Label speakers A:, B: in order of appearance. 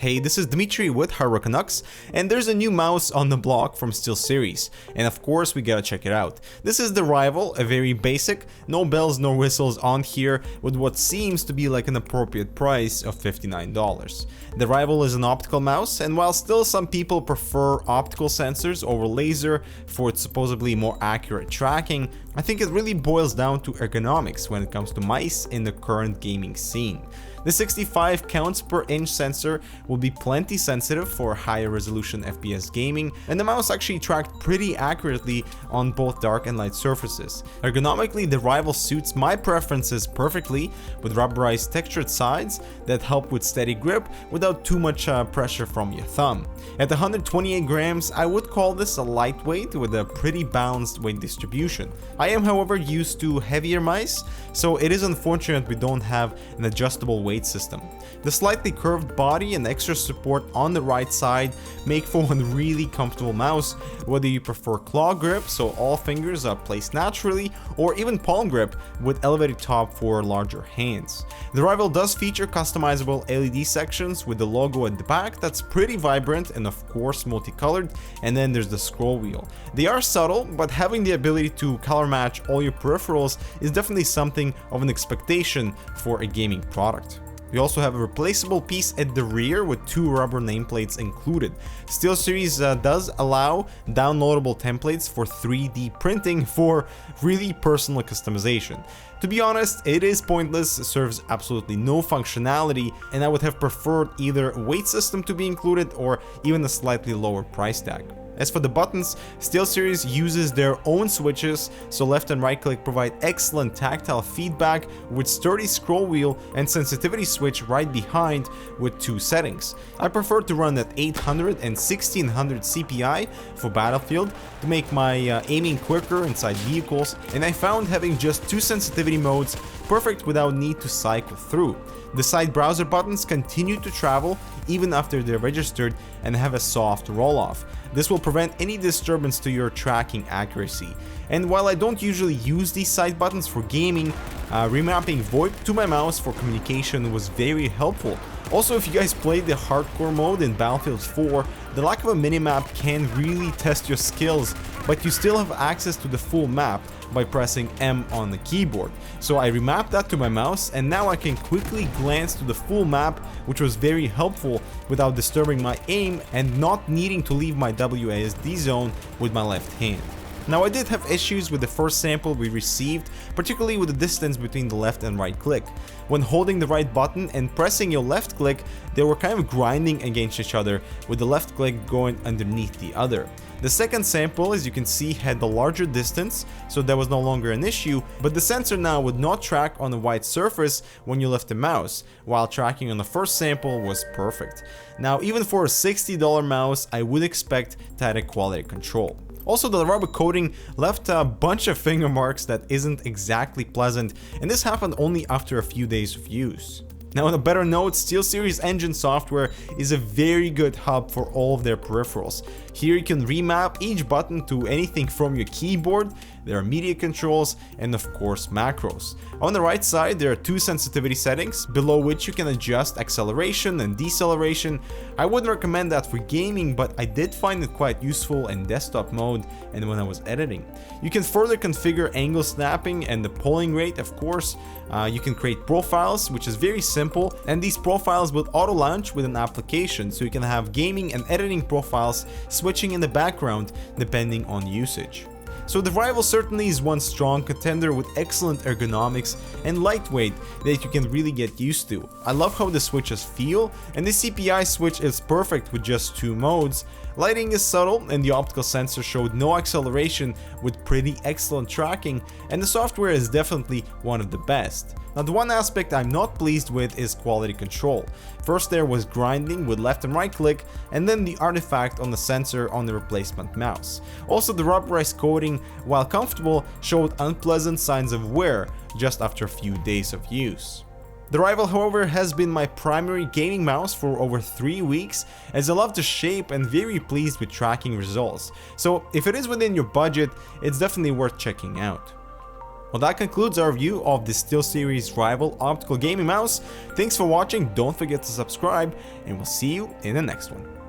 A: Hey, this is Dmitry with Ergonomics, and there's a new mouse on the block from Steelseries, and of course we gotta check it out. This is the Rival, a very basic, no bells no whistles on here, with what seems to be like an appropriate price of $59. The Rival is an optical mouse, and while still some people prefer optical sensors over laser for its supposedly more accurate tracking, I think it really boils down to ergonomics when it comes to mice in the current gaming scene. The 65 counts per inch sensor will be plenty sensitive for higher resolution FPS gaming, and the mouse actually tracked pretty accurately on both dark and light surfaces. Ergonomically, the Rival suits my preferences perfectly, with rubberized textured sides that help with steady grip without too much pressure from your thumb. At 128 grams, I would call this a lightweight with a pretty balanced weight distribution. I am, however, used to heavier mice, so it is unfortunate we don't have an adjustable weight system. The slightly curved body and extra support on the right side make for one really comfortable mouse, whether you prefer claw grip so all fingers are placed naturally, or even palm grip with elevated top for larger hands. The Rival does feature customizable LED sections with the logo at the back that's pretty vibrant and of course multicolored, and then there's the scroll wheel. They are subtle, but having the ability to color match all your peripherals is definitely something of an expectation for a gaming product. We also have a replaceable piece at the rear with two rubber nameplates included. Steelseries does allow downloadable templates for 3D printing for really personal customization. To be honest, it is pointless, serves absolutely no functionality, and I would have preferred either a weight system to be included or even a slightly lower price tag. As for the buttons, Steelseries uses their own switches, so left and right click provide excellent tactile feedback with sturdy scroll wheel and sensitivity switch right behind with two settings. I prefer to run at 800 and 1600 Cpi for Battlefield to make my aiming quicker inside vehicles, and I found having just two sensitivity modes perfect without need to cycle through. The side browser buttons continue to travel even after they're registered and have a soft roll-off. This will prevent any disturbance to your tracking accuracy. And while I don't usually use these side buttons for gaming, remapping VoIP to my mouse for communication was very helpful. Also, if you guys played the hardcore mode in Battlefield 4, the lack of a minimap can really test your skills, but you still have access to the full map by pressing M on the keyboard. So I remapped that to my mouse, and now I can quickly glance to the full map, which was very helpful without disturbing my aim and not needing to leave my WASD zone with my left hand. Now, I did have issues with the first sample we received, particularly with the distance between the left and right click. When holding the right button and pressing your left click, they were kind of grinding against each other, with the left click going underneath the other. The second sample, as you can see, had the larger distance, so that was no longer an issue, but the sensor now would not track on a white surface when you left the mouse, while tracking on the first sample was perfect. Now, even for a $60 mouse, I would expect tighter quality control. Also, the rubber coating left a bunch of finger marks that isn't exactly pleasant, and this happened only after a few days of use. Now, on a better note, Steelseries engine software is a very good hub for all of their peripherals. Here you can remap each button to anything from your keyboard, there are media controls, and of course macros. On the right side, there are two sensitivity settings, below which you can adjust acceleration and deceleration. I wouldn't recommend that for gaming, but I did find it quite useful in desktop mode and when I was editing. You can further configure angle snapping and the polling rate, of course. You can create profiles, which is very simple, and these profiles will auto launch with an application, so you can have gaming and editing profiles switching in the background depending on usage. So the Rival certainly is one strong contender with excellent ergonomics and lightweight that you can really get used to. I love how the switches feel, and the Cpi Switch is perfect with just two modes. Lighting is subtle, and the optical sensor showed no acceleration with pretty excellent tracking, and the software is definitely one of the best. Now, the one aspect I'm not pleased with is quality control. First there was grinding with left and right click, and then the artifact on the sensor on the replacement mouse. Also, the rubberized coating, while comfortable, showed unpleasant signs of wear just after a few days of use. The Rival, however, has been my primary gaming mouse for over 3 weeks, as I love the shape and very pleased with tracking results. So if it is within your budget, it's definitely worth checking out. Well, that concludes our review of the Steelseries Rival optical gaming mouse. Thanks for watching, don't forget to subscribe, and we'll see you in the next one.